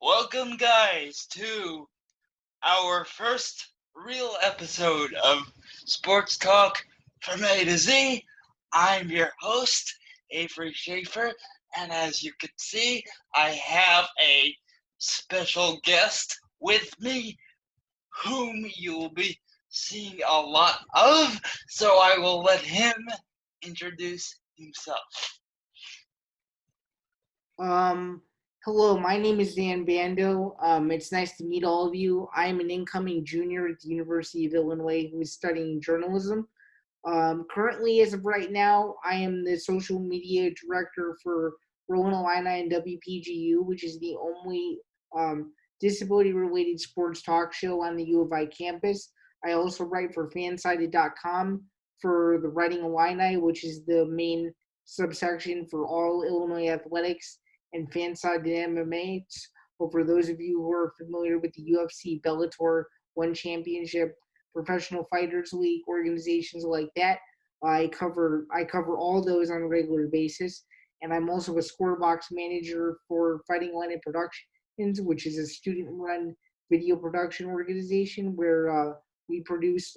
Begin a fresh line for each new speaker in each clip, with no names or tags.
Welcome, guys, to our first real episode of Sports Talk from A to Z. I'm your host, Avery Schaefer, and as you can see, I have a special guest with me whom you will be seeing a lot of, so I will let him introduce himself.
Hello, my name is Dan Bando. It's nice to meet all of you. I'm an incoming junior at the University of Illinois who is studying journalism. Currently, as of right now, I am the social media director for Rolling Illini and WPGU, which is the only disability-related sports talk show on the U of I campus. I also write for fansided.com for the Writing Illini, which is the main subsection for all Illinois athletics, and Fansided MMA. Well, for those of you who are familiar with the UFC, Bellator, One Championship, Professional Fighters League, organizations like that, I cover all those on a regular basis. And I'm also a scorebox manager for Fighting Illini Productions, which is a student-run video production organization where we produce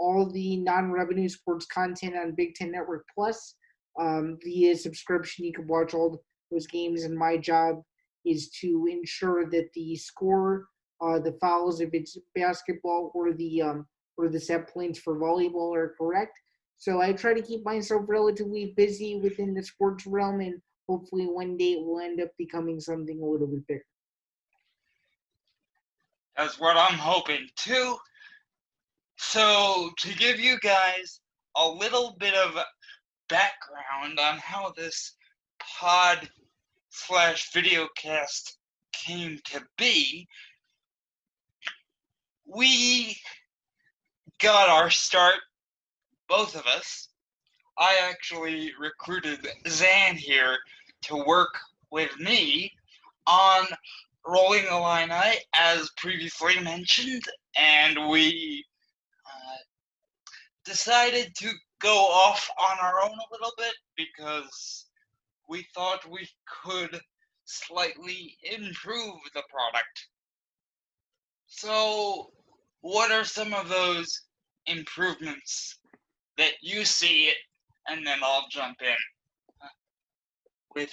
all the non-revenue sports content on Big Ten Network Plus via subscription. You can watch all those games, and my job is to ensure that the score, the fouls if it's basketball, or the set points for volleyball are correct. So I try to keep myself relatively busy within the sports realm, and hopefully one day it will end up becoming something a little bit bigger.
That's what I'm hoping too. So, to give you guys a little bit of background on how this pod slash videocast came to be, we got our start, both of us. I actually recruited Zain here to work with me on Rolling Illini, as previously mentioned, and we decided to go off on our own a little bit because we thought we could slightly improve the product. So, what are some of those improvements that you see? And then I'll jump in with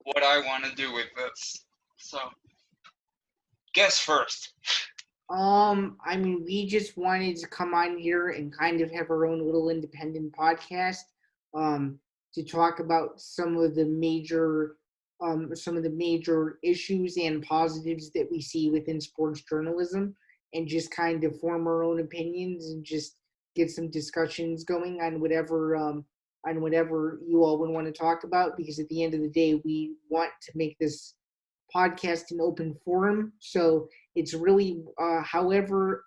what I want to do with this. So, guess first.
We just wanted to come on here and kind of have our own little independent podcast, to talk about some of the major issues and positives that we see within sports journalism, and just kind of form our own opinions and just get some discussions going on whatever you all would want to talk about. Because at the end of the day, we want to make this podcast an open forum. So it's really however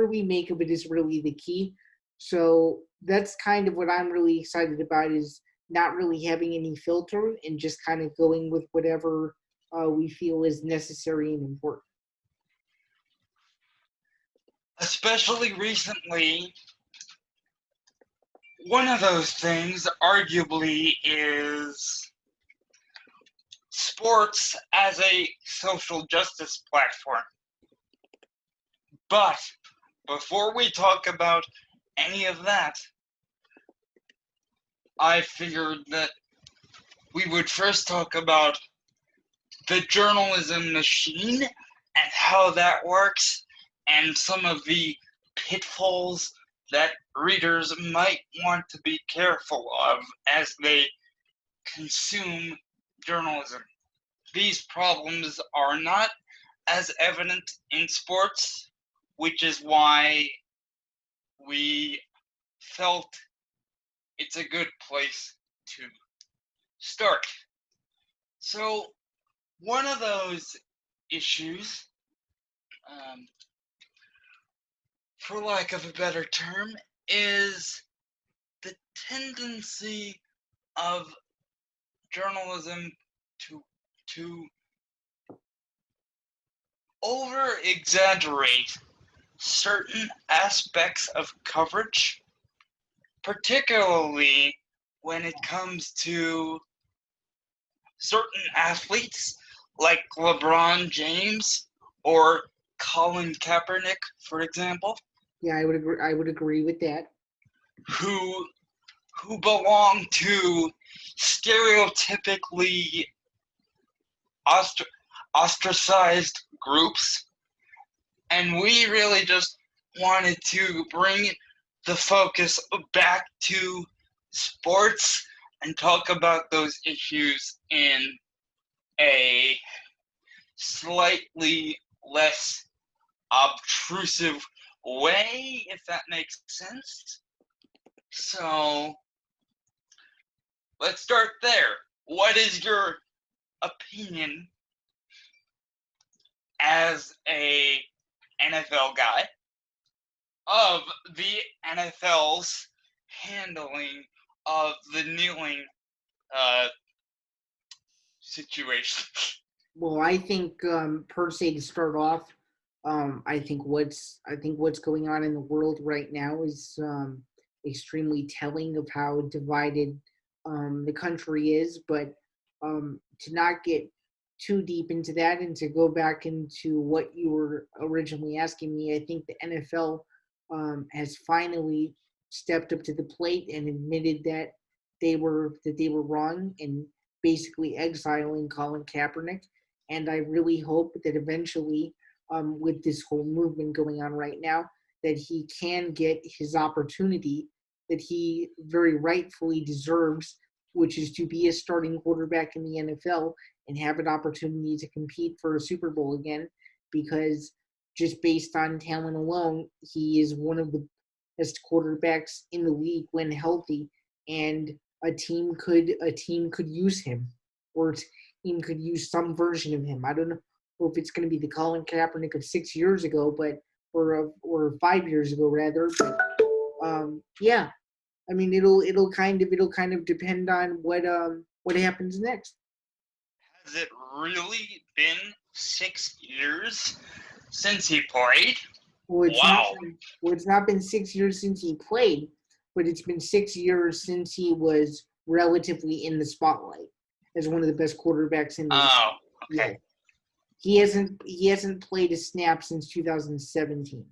we make of it is really the key. So that's kind of what I'm really excited about, is not really having any filter and just kind of going with whatever we feel is necessary and important.
Especially recently, one of those things arguably is sports as a social justice platform. But before we talk about any of that, I figured that we would first talk about the journalism machine and how that works, and some of the pitfalls that readers might want to be careful of as they consume journalism. These problems are not as evident in sports, which is why we felt it's a good place to start. So, one of those issues, for lack of a better term, is the tendency of journalism to over exaggerate certain aspects of coverage, particularly when it comes to certain athletes like LeBron James or Colin Kaepernick, for example,
Yeah, I would agree. I would agree with that.
who belong to stereotypically ostracized groups, and we really just wanted to bring the focus back to sports and talk about those issues in a slightly less obtrusive way, if that makes sense. So let's start there. What is your opinion as a NFL guy of the NFL's handling of the kneeling situation?
Well, I think per se to start off, I think what's going on in the world right now is extremely telling of how divided the country is. But to not get too deep into that and to go back into what you were originally asking me, I think the NFL has finally stepped up to the plate and admitted that they were wrong in basically exiling Colin Kaepernick. And I really hope that eventually, with this whole movement going on right now, that he can get his opportunity that he very rightfully deserves, which is to be a starting quarterback in the NFL and have an opportunity to compete for a Super Bowl again. Because just based on talent alone, he is one of the best quarterbacks in the league when healthy, and a team could use him, or a team could use some version of him. I don't know if it's going to be the Colin Kaepernick of 6 years ago, but or 5 years ago rather. But yeah, I mean it'll kind of depend on what happens next.
Has it really been 6 years since he played?
Well,
Wow.
it's not been 6 years since he played, but it's been 6 years since he was relatively in the spotlight as one of the best quarterbacks in the league.
Oh, okay.
Yeah. He hasn't played a snap since 2017.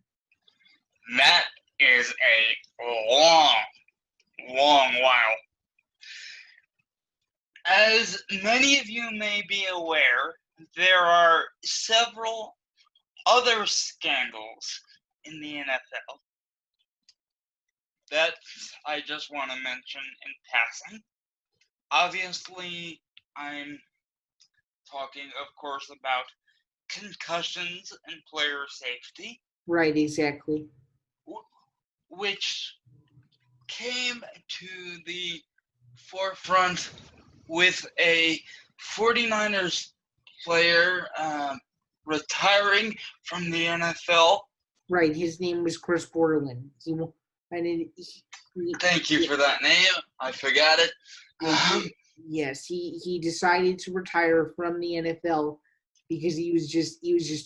That is a long, long while. As many of you may be aware, there are several other scandals in the NFL that I just want to mention in passing. Obviously, I'm talking, of course, about concussions and player safety.
Right, exactly.
Which came to the forefront with a 49ers player retiring from the NFL.
Right, his name was Chris Borland.
Thank you for that name. I forgot it.
Yes, he decided to retire from the NFL because he was just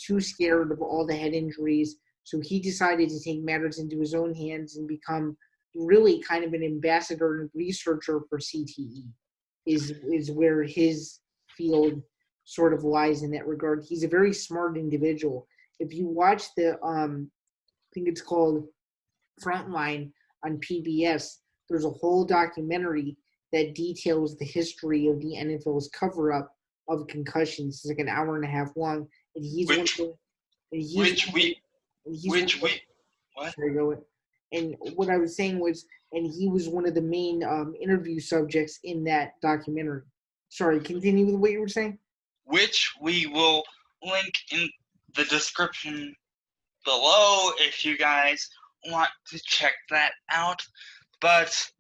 too scared of all the head injuries. So he decided to take matters into his own hands and become really kind of an ambassador and researcher for CTE. Is where his field sort of lies in that regard. He's a very smart individual. If you watch the I think it's called Frontline on PBS, there's a whole documentary that details the history of the NFL's cover-up of concussions. It's like an hour and a half long, and And what I was saying was, and he was one of the main interview subjects in that documentary. Sorry, continue with what you were saying.
Which we will link in the description below if you guys want to check that out. But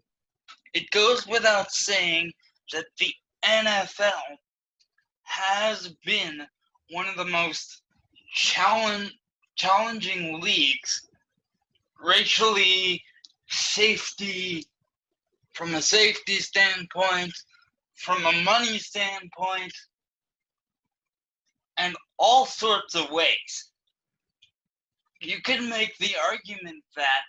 it goes without saying that the NFL has been one of the most challenging leagues racially, safety, from a safety standpoint, from a money standpoint, and all sorts of ways. You can make the argument that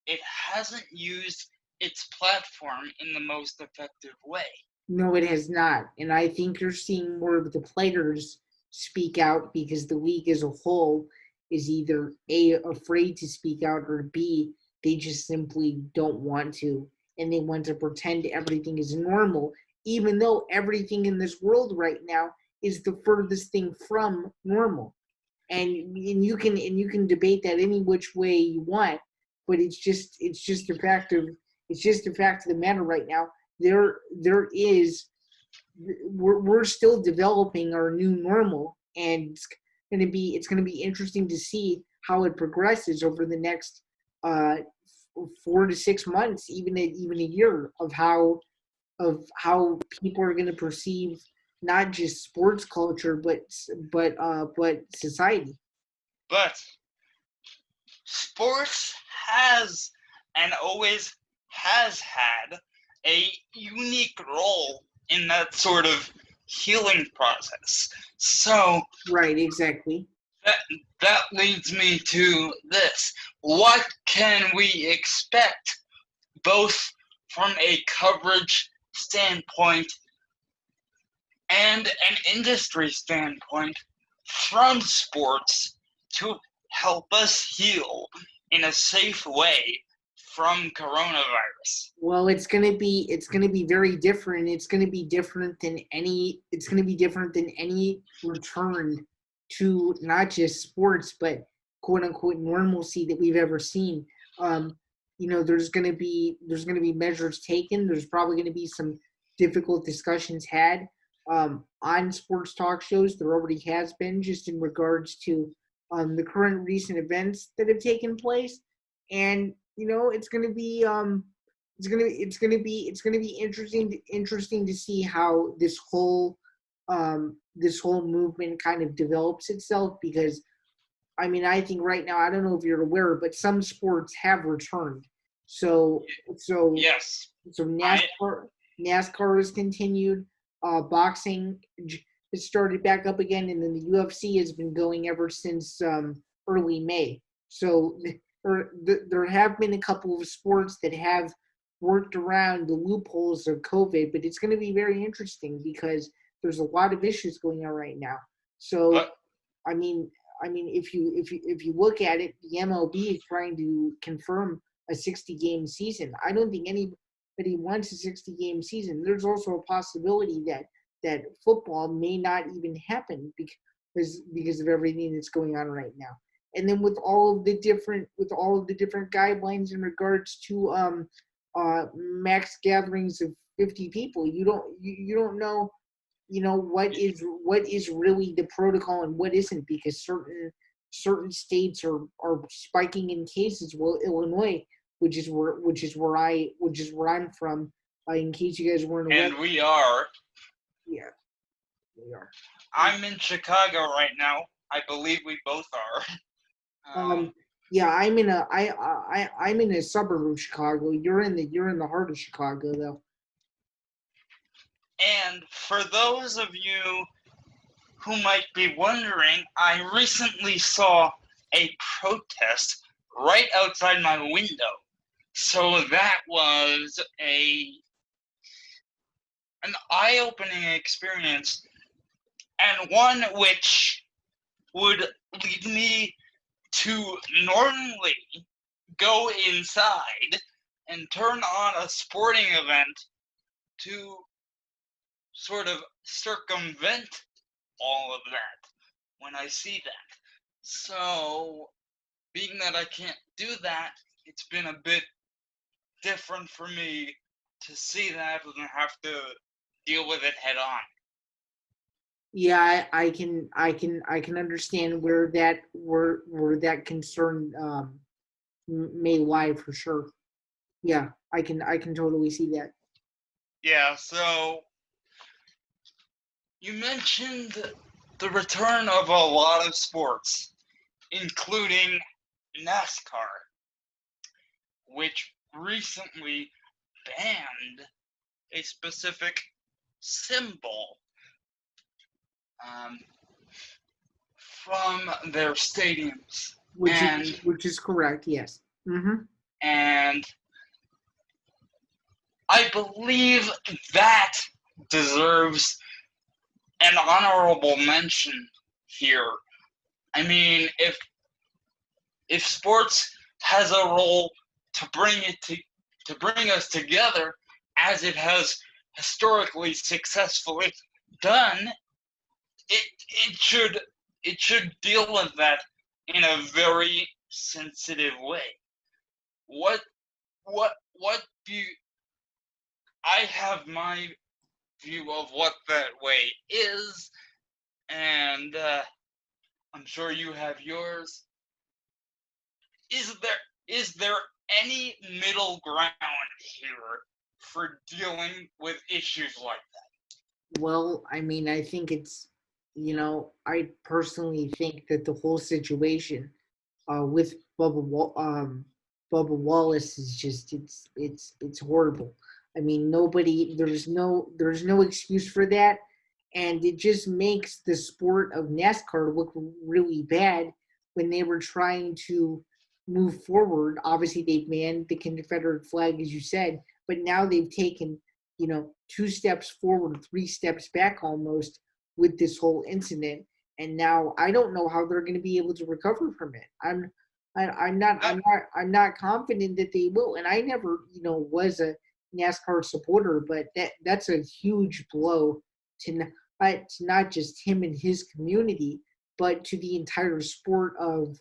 it hasn't used its platform in the most effective way.
No, it has not. And I think you're seeing more of the players speak out because the league as a whole is either A, afraid to speak out, or B, they just simply don't want to. And they want to pretend everything is normal, even though everything in this world right now is the furthest thing from normal. And you can debate that any which way you want, but it's just a fact of the matter right now. There is we're still developing our new normal, and it's gonna be interesting to see how it progresses over the next uh 4 to 6 months, even a year, of how people are going to perceive not just sports culture, but society.
But sports has and always has had a unique role in that sort of healing process. So
Right, exactly.
that that leads me to this. What can we expect both from a coverage standpoint and an industry standpoint from sports to help us heal in a safe way from coronavirus?
Well, it's gonna be very different. It's gonna be different than any return to not just sports, but quote unquote normalcy that we've ever seen. Um, there's gonna be measures taken. There's probably gonna be some difficult discussions had on sports talk shows. There already has been, just in regards to the current recent events that have taken place. And it's gonna be interesting to see how this whole movement kind of develops itself, because I mean, I think right now, I don't know if you're aware, but some sports have returned. So so
Yes,
so
I
NASCAR has continued. Boxing has started back up again, and then the UFC has been going ever since early May. So there have been a couple of sports that have worked around the loopholes of COVID, but it's going to be very interesting because there's a lot of issues going on right now. So
but
I mean, if you look at it, the MLB is trying to confirm a 60-game season. I don't think anybody wants a 60-game season. There's also a possibility that football may not even happen because of everything that's going on right now. And then with all of the different guidelines in regards to max gatherings of 50 people, you don't know what is really the protocol and what isn't, because certain states are spiking in cases. Well, Illinois, which is where I'm from. In case you guys weren't aware.
and we are.
Yeah, we are.
I'm in Chicago right now. I believe we both are.
Um, yeah, I'm in a suburb of Chicago. You're in the heart of Chicago, though.
And for those of you who might be wondering, I recently saw a protest right outside my window. So that was an eye-opening experience, and one which would lead me to normally go inside and turn on a sporting event to sort of circumvent all of that when I see that. So, being that I can't do that, it's been a bit different for me to see that and have to deal with it head on.
Yeah, I can understand where that concern may lie, for sure. Yeah, I can totally see that.
Yeah, so you mentioned the return of a lot of sports, including NASCAR, which recently banned a specific symbol um, from their stadiums.
Which is
And
which is correct. Yes. Mm-hmm.
and I believe that deserves an honorable mention here. I mean, if sports has a role to bring us together, as it has historically successfully done, it should deal with that in a very sensitive way. What do you, I have my view of what that way is, and I'm sure you have yours. Is there any middle ground here for dealing with issues like that?
Well, I mean, I think it's, I personally think that the whole situation with Bubba Wallace is just it's horrible. I mean, there's no excuse for that, and it just makes the sport of NASCAR look really bad when they were trying to move forward. Obviously, they've banned the Confederate flag, as you said, but now they've taken 2 steps forward, 3 steps back almost with this whole incident, and now I don't know how they're going to be able to recover from it. I'm not confident that they will, and I never was a NASCAR supporter, but that's a huge blow to not just him and his community, but to the entire sport of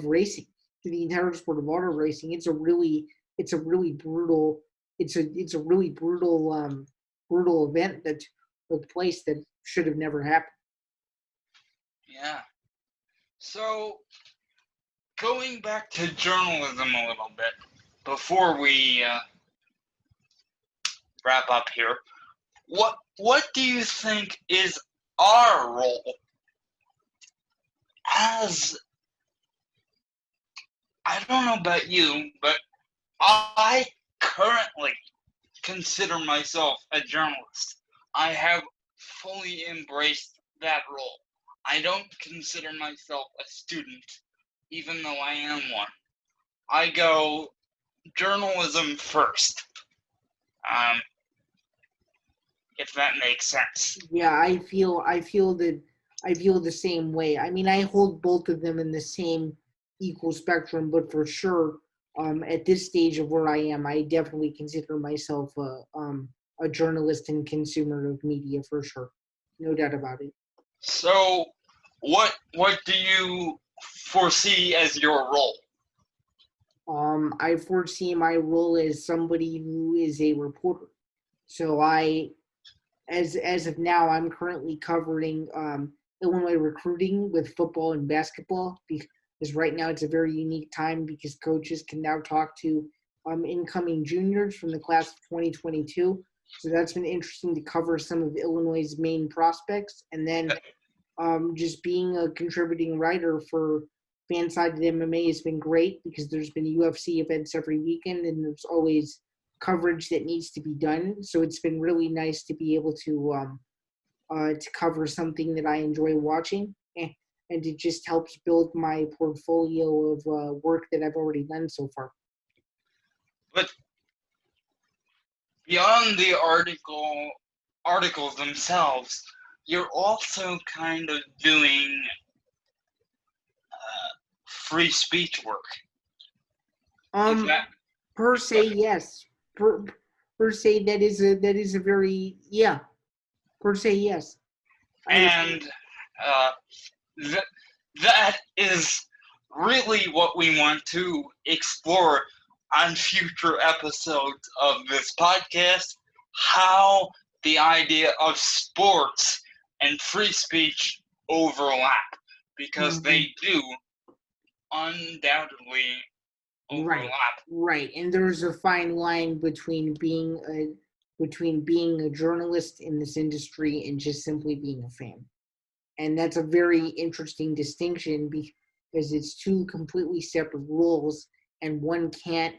racing, to the entire sport of auto racing. It's a really brutal brutal event that took place that should have never happened.
Yeah. So, going back to journalism a little bit before we wrap up here, what do you think is our role as, I don't know about you, but I currently consider myself a journalist. I have fully embraced that role. I don't consider myself a student, even though I am one. I go journalism first, if that makes sense.
Yeah, I feel the same way. I mean, I hold both of them in the same equal spectrum, but for sure, at this stage of where I am, I definitely consider myself a journalist and consumer of media for sure, no doubt about it.
So, what do you foresee as your role?
I foresee my role as somebody who is a reporter. So as of now, I'm currently covering Illinois recruiting with football and basketball because right now it's a very unique time because coaches can now talk to incoming juniors from the class of 2022. So that's been interesting to cover some of Illinois' main prospects, and then just being a contributing writer for Fansided MMA has been great because there's been UFC events every weekend and there's always coverage that needs to be done. So it's been really nice to be able to cover something that I enjoy watching, and it just helps build my portfolio of work that I've already done so far.
But beyond the articles themselves, you're also kind of doing free speech work.
Per se, yes. Per se, that is a very, yeah. Per se, yes.
And that is really what we want to explore on future episodes of this podcast, how the idea of sports and free speech overlap, because they do undoubtedly overlap.
Right. And there's a fine line between being a journalist in this industry and just simply being a fan. And that's a very interesting distinction because it's two completely separate roles and one can't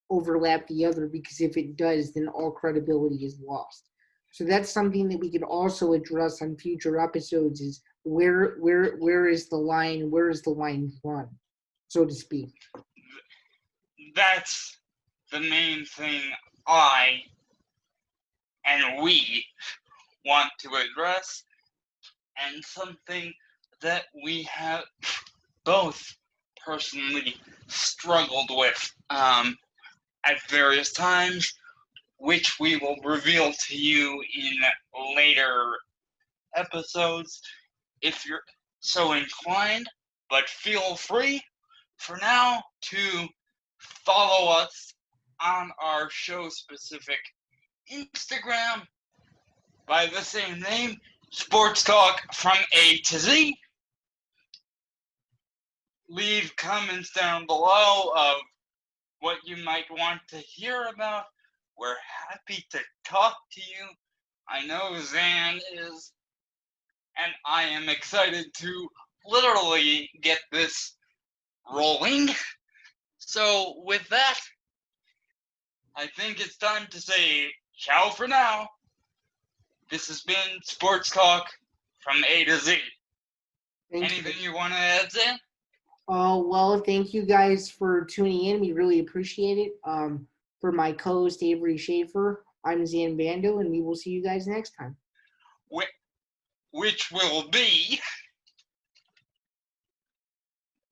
overlap the other, because if it does, then all credibility is lost. So that's something that we could also address on future episodes, is where is the line run, so to speak.
That's the main thing I and we want to address, and something that we have both personally struggled with at various times, which we will reveal to you in later episodes if you're so inclined. But feel free for now to follow us on our show specific Instagram by the same name, Sports Talk from A to Z. Leave comments down below of what you might want to hear about. We're happy to talk to you. I know Zan is, and I am excited to literally get this rolling. So with that, I think it's time to say ciao for now. This has been Sports Talk from A to Z. Anything you want to add, Zan?
Well, thank you guys for tuning in. We really appreciate it. For my co-host Avery Schaefer, I'm Zain Bando, and we will see you guys next time.
Which will be,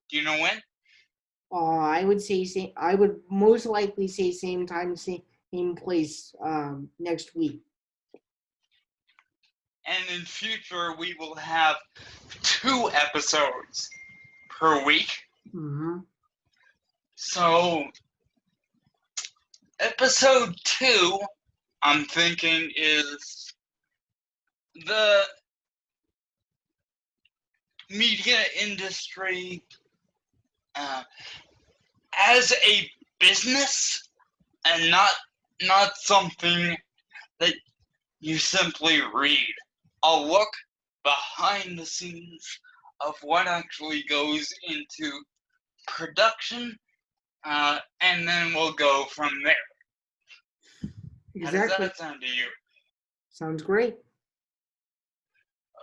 do you know when?
I would most likely say same time, same place next week.
And in future, we will have 2 episodes per week.
Mm-hmm.
So, episode 2, I'm thinking, is the media industry as a business, and not something that you simply read. I'll look behind the scenes of what actually goes into production, and then we'll go from there.
Exactly.
How does that sound to you?
Sounds great.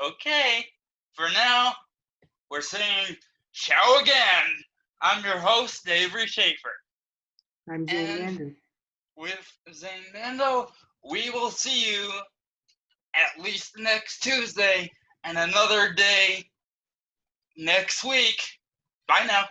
Okay, for now, we're saying ciao again. I'm your host, Avery Schaefer.
I'm Zain Bando.
With Zain Bando, we will see you at least next Tuesday and another day next week. Bye now.